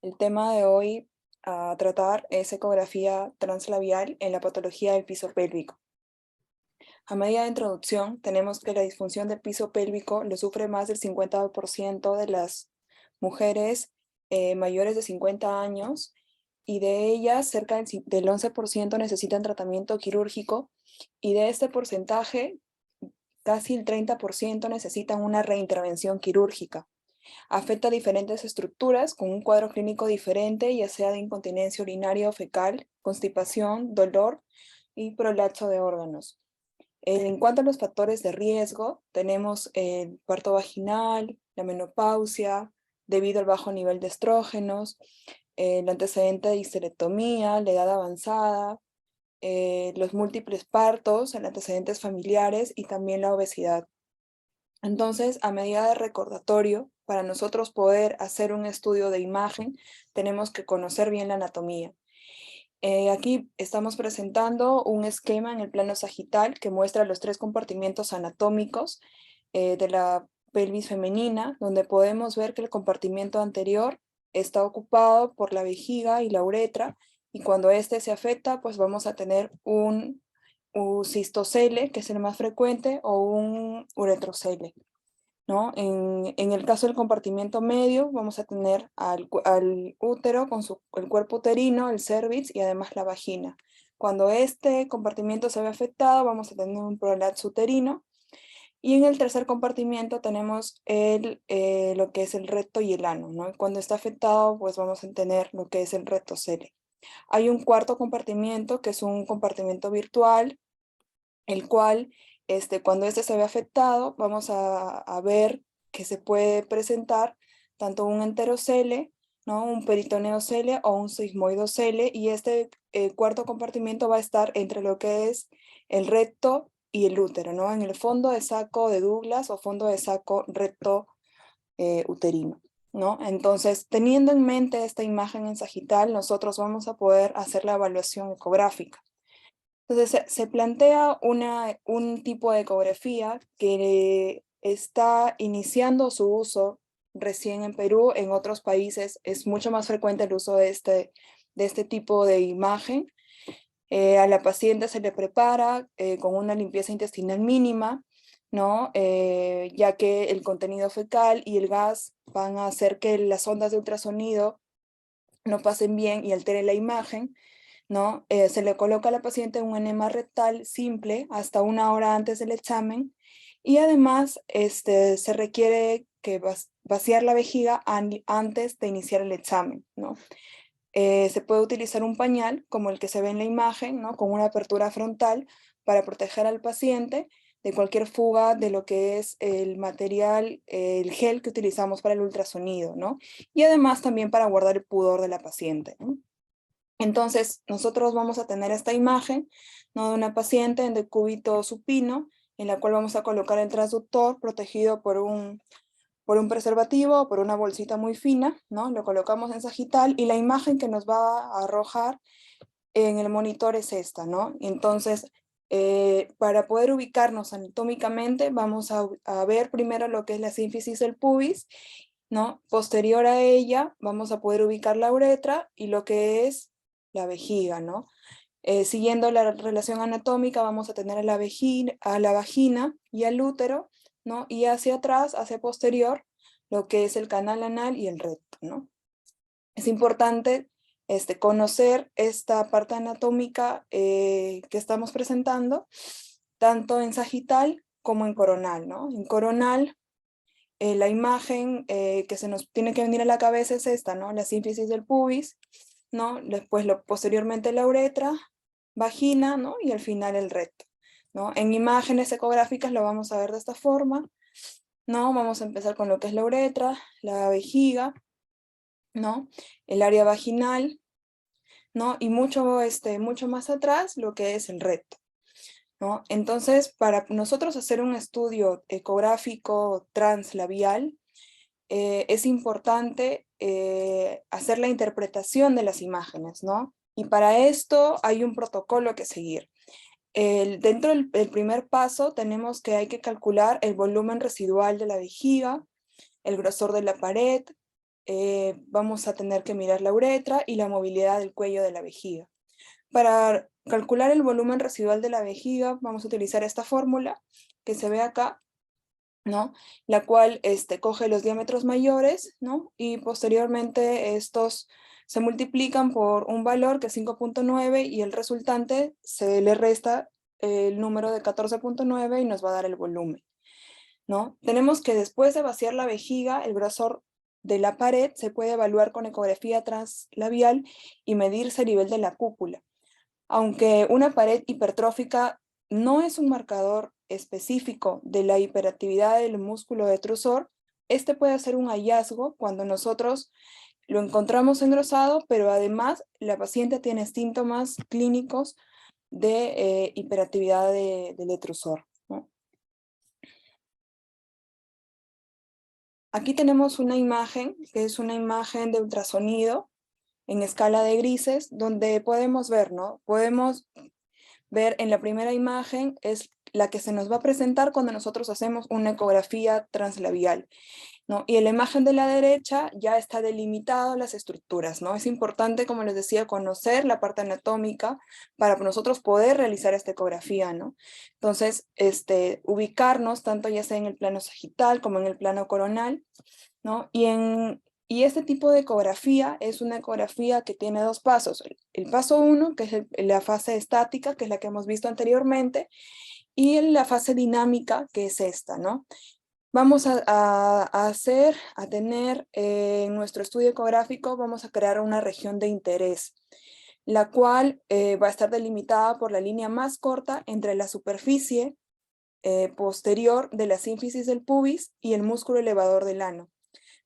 El tema de hoy a tratar es ecografía translabial en la patología del piso pélvico. A medida de introducción, tenemos que la disfunción del piso pélvico lo sufre más del 50% de las mujeres mayores de 50 años y de ellas cerca del 11% necesitan tratamiento quirúrgico y de este porcentaje casi el 30% necesitan una reintervención quirúrgica. Afecta a diferentes estructuras con un cuadro clínico diferente, ya sea de incontinencia urinaria o fecal, constipación, dolor y prolapso de órganos. En cuanto a los factores de riesgo, tenemos el parto vaginal, la menopausia, debido al bajo nivel de estrógenos, el antecedente de histerectomía, la edad avanzada, los múltiples partos, los antecedentes familiares y también la obesidad. Entonces, a medida de recordatorio, para nosotros poder hacer un estudio de imagen, tenemos que conocer bien la anatomía. Aquí estamos presentando un esquema en el plano sagital que muestra los 3 compartimientos anatómicos de la pelvis femenina, donde podemos ver que el compartimiento anterior está ocupado por la vejiga y la uretra, y cuando este se afecta, pues vamos a tener un cistocele, que es el más frecuente, o un uretrocele, ¿no? En el caso del compartimiento medio, vamos a tener al útero con el cuerpo uterino, el cervix y además la vagina. Cuando este compartimiento se ve afectado, vamos a tener un prolapso uterino. Y en el tercer compartimiento tenemos lo que es el recto y el ano, ¿no? Cuando está afectado, pues vamos a tener lo que es el rectocele. Hay un cuarto compartimiento, que es un compartimiento virtual, el cual cuando este se ve afectado, vamos a ver que se puede presentar tanto un enterocele, ¿no? Un peritoneocele o un sigmoidocele, y este cuarto compartimiento va a estar entre lo que es el recto y el útero, ¿no? En el fondo de saco de Douglas o fondo de saco recto uterino, ¿no? Entonces, teniendo en mente esta imagen en sagital, nosotros vamos a poder hacer la evaluación ecográfica. Entonces se plantea un tipo de ecografía que está iniciando su uso recién en Perú. En otros países es mucho más frecuente el uso de este tipo de imagen. A la paciente se le prepara con una limpieza intestinal mínima, ¿no? Ya que el contenido fecal y el gas van a hacer que las ondas de ultrasonido no pasen bien y alteren la imagen, ¿no? Se le coloca a la paciente un enema rectal simple hasta 1 hora antes del examen, y además se requiere que vaciar la vejiga antes de iniciar el examen, ¿no? Se puede utilizar un pañal como el que se ve en la imagen, ¿no? Con una apertura frontal para proteger al paciente de cualquier fuga de lo que es el material, el gel que utilizamos para el ultrasonido, ¿no? Y además también para guardar el pudor de la paciente, ¿no? Entonces, nosotros vamos a tener esta imagen, ¿no? De una paciente en decúbito supino, en la cual vamos a colocar el transductor protegido por un preservativo o por una bolsita muy fina, ¿no? Lo colocamos en sagital y la imagen que nos va a arrojar en el monitor es esta, ¿no? Entonces, para poder ubicarnos anatómicamente, vamos a ver primero lo que es la sínfisis del pubis, ¿no? Posterior a ella, vamos a poder ubicar la uretra y lo que es la vejiga, ¿no? Siguiendo la relación anatómica, vamos a tener a la vagina y al útero, ¿no? Y hacia atrás, hacia posterior, lo que es el canal anal y el recto, ¿no? Es importante conocer esta parte anatómica que estamos presentando, tanto en sagital como en coronal, ¿no? En coronal, la imagen que se nos tiene que venir a la cabeza es esta, ¿no? La sínfisis del pubis, ¿no? Después, posteriormente la uretra, vagina, ¿no? Y al final el recto, ¿no? En imágenes ecográficas lo vamos a ver de esta forma, ¿no? Vamos a empezar con lo que es la uretra, la vejiga, ¿no? El área vaginal, ¿no? Y mucho más atrás lo que es el recto, ¿no? Entonces, para nosotros hacer un estudio ecográfico translabial, es importante hacer la interpretación de las imágenes, ¿no? Y para esto hay un protocolo que seguir. Dentro del primer paso tenemos que hay que calcular el volumen residual de la vejiga, el grosor de la pared, vamos a tener que mirar la uretra y la movilidad del cuello de la vejiga. Para calcular el volumen residual de la vejiga, vamos a utilizar esta fórmula que se ve acá, ¿no? La cual coge los diámetros mayores, ¿no? Y posteriormente estos se multiplican por un valor que es 5.9 y el resultante se le resta el número de 14.9 y nos va a dar el volumen, ¿no? Tenemos que después de vaciar la vejiga, el grosor de la pared se puede evaluar con ecografía translabial y medirse el nivel de la cúpula. Aunque una pared hipertrófica no es un marcador específico de la hiperactividad del músculo detrusor, este puede ser un hallazgo cuando nosotros lo encontramos engrosado, pero además la paciente tiene síntomas clínicos de hiperactividad del detrusor, ¿no? Aquí tenemos una imagen, que es una imagen de ultrasonido en escala de grises, donde podemos ver, ¿no? Podemos ver en la primera imagen es la que se nos va a presentar cuando nosotros hacemos una ecografía translabial, ¿no? Y en la imagen de la derecha ya está delimitado las estructuras, ¿no? Es importante, como les decía, conocer la parte anatómica para nosotros poder realizar esta ecografía, ¿no? Entonces, ubicarnos tanto ya sea en el plano sagital como en el plano coronal, ¿no? Y este tipo de ecografía es una ecografía que tiene dos pasos. El paso 1, que es la fase estática, que es la que hemos visto anteriormente, y la fase dinámica, que es esta, ¿no? Vamos a tener en nuestro estudio ecográfico, vamos a crear una región de interés, la cual va a estar delimitada por la línea más corta entre la superficie posterior de la sínfisis del pubis y el músculo elevador del ano,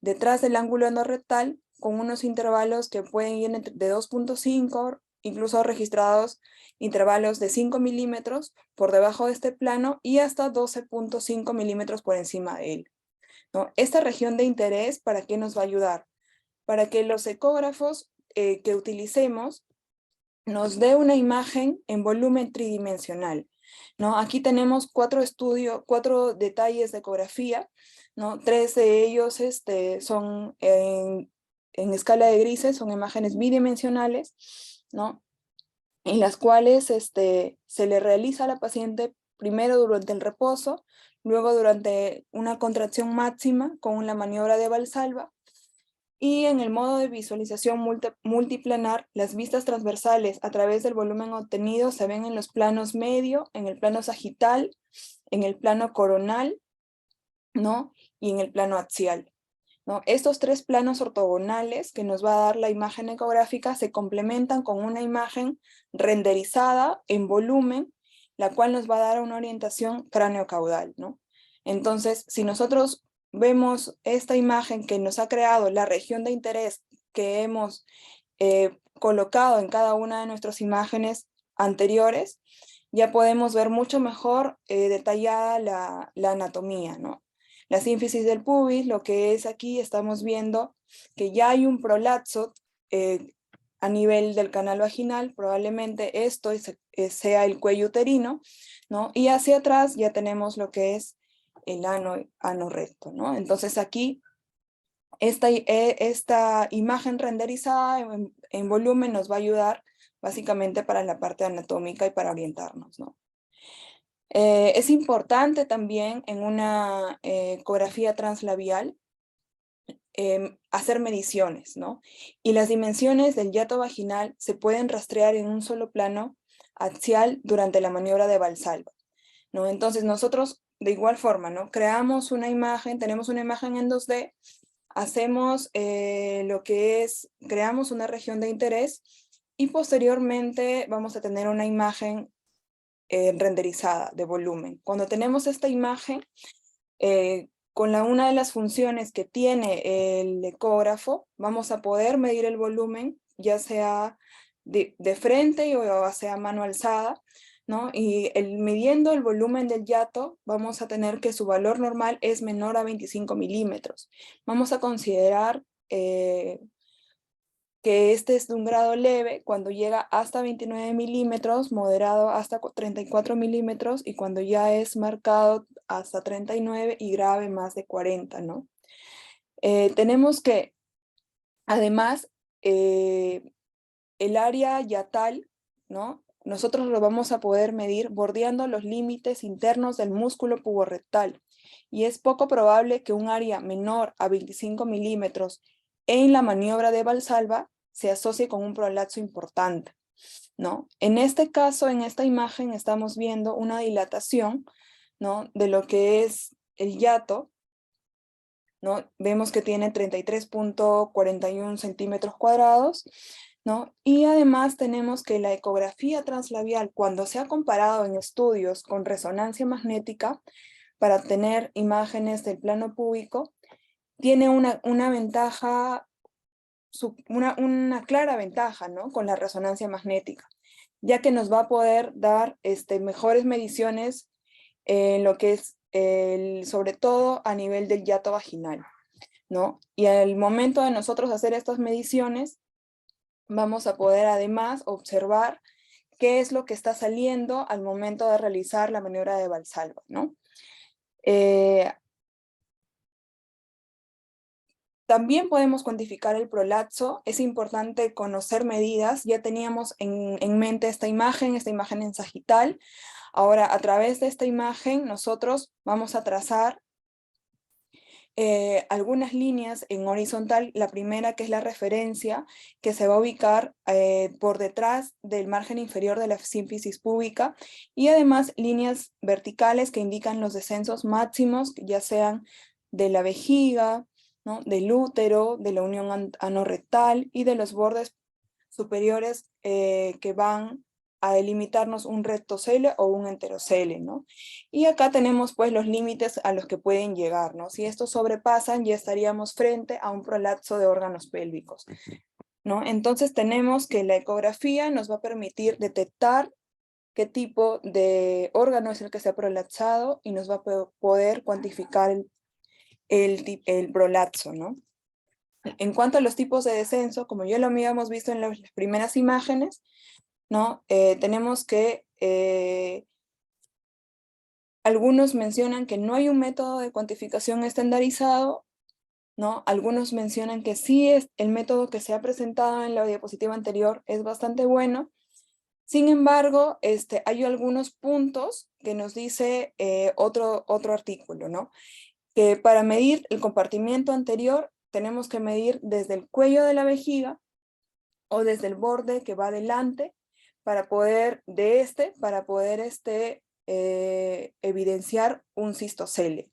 detrás del ángulo endorrectal, con unos intervalos que pueden ir de 2.5, incluso registrados intervalos de 5 milímetros por debajo de este plano y hasta 12.5 milímetros por encima de él, ¿no? Esta región de interés, ¿para qué nos va a ayudar? Para que los ecógrafos que utilicemos nos dé una imagen en volumen tridimensional, ¿no? Aquí tenemos cuatro detalles de ecografía, ¿no? Tres de ellos son en escala de grises, son imágenes bidimensionales, ¿no? En las cuales se le realiza a la paciente primero durante el reposo, luego durante una contracción máxima con la maniobra de Valsalva, y en el modo de visualización multiplanar, las vistas transversales a través del volumen obtenido se ven en los planos medio, en el plano sagital, en el plano coronal, ¿no? Y en el plano axial, ¿no? Estos tres planos ortogonales que nos va a dar la imagen ecográfica se complementan con una imagen renderizada en volumen, la cual nos va a dar una orientación cráneo-caudal, ¿no? Entonces, si nosotros vemos esta imagen que nos ha creado la región de interés que hemos colocado en cada una de nuestras imágenes anteriores, ya podemos ver mucho mejor detallada la anatomía, ¿no? La sínfisis del pubis, lo que es aquí, estamos viendo que ya hay un prolapso a nivel del canal vaginal, probablemente esto sea el cuello uterino, ¿no? Y hacia atrás ya tenemos lo que es el ano recto, ¿no? Entonces aquí esta imagen renderizada en volumen nos va a ayudar básicamente para la parte anatómica y para orientarnos, ¿no? Es importante también en una ecografía translabial hacer mediciones, ¿no? Y las dimensiones del hiato vaginal se pueden rastrear en un solo plano axial durante la maniobra de Valsalva, ¿no? Entonces nosotros de igual forma, ¿no? Creamos una imagen, tenemos una imagen en 2D, hacemos lo que es, creamos una región de interés y posteriormente vamos a tener una imagen renderizada de volumen. Cuando tenemos esta imagen, con una de las funciones que tiene el ecógrafo, vamos a poder medir el volumen, ya sea de frente o sea a mano alzada, ¿no? Y midiendo el volumen del hiato, vamos a tener que su valor normal es menor a 25 milímetros. Vamos a considerar que este es de un grado leve cuando llega hasta 29 milímetros, moderado hasta 34 milímetros y cuando ya es marcado hasta 39 y grave más de 40, ¿no? Tenemos que Además, el área yatal, ¿no? Nosotros lo vamos a poder medir bordeando los límites internos del músculo puborectal. Y es poco probable que un área menor a 25 milímetros en la maniobra de Valsalva se asocie con un prolapso importante, ¿no? En este caso, en esta imagen, estamos viendo una dilatación, ¿no? De lo que es el hiato, ¿no? Vemos que tiene 33,41 centímetros cuadrados, ¿no? Y además tenemos que la ecografía translabial, cuando se ha comparado en estudios con resonancia magnética para tener imágenes del plano púbico, tiene una ventaja, una clara ventaja, ¿no? Con la resonancia magnética, ya que nos va a poder dar mejores mediciones en lo que es sobre todo a nivel del hiato vaginal, ¿no? Y al momento de nosotros hacer estas mediciones, vamos a poder además observar qué es lo que está saliendo al momento de realizar la maniobra de Valsalva, ¿no? También podemos cuantificar el prolapso. Es importante conocer medidas. Ya teníamos en mente esta imagen en sagital. Ahora, a través de esta imagen, nosotros vamos a trazar algunas líneas en horizontal. La primera, que es la referencia, que se va a ubicar por detrás del margen inferior de la sínfisis púbica, y además líneas verticales que indican los descensos máximos, ya sean de la vejiga, ¿no? Del útero, de la unión anorrectal y de los bordes superiores que van a delimitarnos un rectocele o un enterocele, ¿no? Y acá tenemos pues los límites a los que pueden llegar, ¿no? Si estos sobrepasan, ya estaríamos frente a un prolapso de órganos pélvicos, ¿no? Entonces tenemos que la ecografía nos va a permitir detectar qué tipo de órgano es el que se ha prolapsado y nos va a poder cuantificar el prolapso, ¿no? En cuanto a los tipos de descenso, como ya lo habíamos visto en las primeras imágenes, ¿no? Tenemos que algunos mencionan que no hay un método de cuantificación estandarizado, ¿no? Algunos mencionan que sí es el método que se ha presentado en la diapositiva anterior es bastante bueno. Sin embargo, hay algunos puntos que nos dice otro artículo, ¿no? Que para medir el compartimiento anterior tenemos que medir desde el cuello de la vejiga o desde el borde que va adelante para poder, evidenciar un cistocele.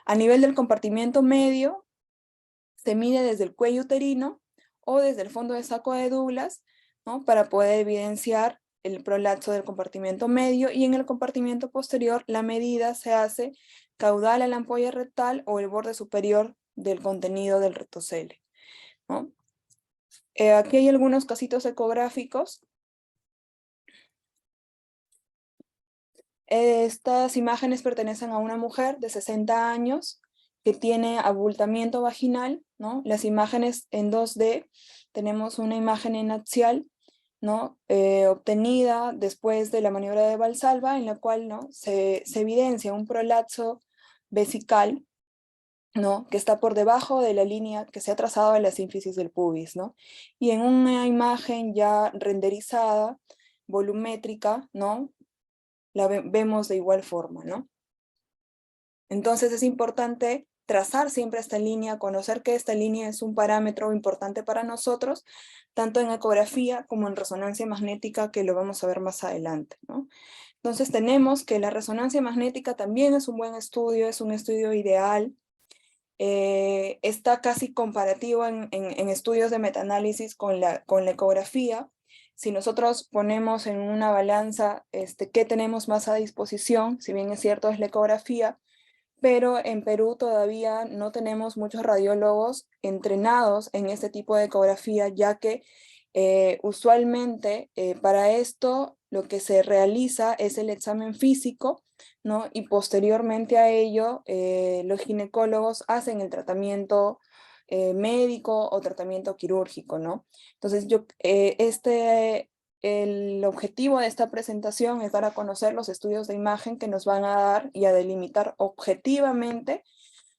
A nivel del compartimiento medio, se mide desde el cuello uterino o desde el fondo de saco de Douglas, ¿no? Para poder evidenciar el prolapso del compartimiento medio, y en el compartimiento posterior la medida se hace caudal a la ampolla rectal o el borde superior del contenido del rectocele, ¿no? Aquí hay algunos casitos ecográficos. Estas imágenes pertenecen a una mujer de 60 años que tiene abultamiento vaginal, ¿no? Las imágenes en 2D, tenemos una imagen en axial, ¿no? Obtenida después de la maniobra de Valsalva, en la cual, ¿no? se evidencia un prolapso vesical, ¿no? Que está por debajo de la línea que se ha trazado en la sínfisis del pubis, ¿no? Y en una imagen ya renderizada, volumétrica, ¿no? La vemos de igual forma, ¿no? Entonces es importante trazar siempre esta línea, conocer que esta línea es un parámetro importante para nosotros, tanto en ecografía como en resonancia magnética, que lo vamos a ver más adelante, ¿no? Entonces tenemos que la resonancia magnética también es un buen estudio, es un estudio ideal, está casi comparativo en estudios de metaanálisis con la ecografía. Si nosotros ponemos en una balanza qué tenemos más a disposición, si bien es cierto es la ecografía, pero en Perú todavía no tenemos muchos radiólogos entrenados en este tipo de ecografía, ya que usualmente para esto lo que se realiza es el examen físico, ¿no? Y posteriormente a ello los ginecólogos hacen el tratamiento médico o tratamiento quirúrgico, ¿no? Entonces el objetivo de esta presentación es dar a conocer los estudios de imagen que nos van a dar y a delimitar objetivamente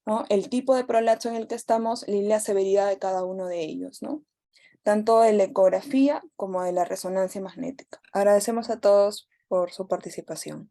¿no? El tipo de prolapso en el que estamos y la severidad de cada uno de ellos, ¿no? Tanto de la ecografía como de la resonancia magnética. Agradecemos a todos por su participación.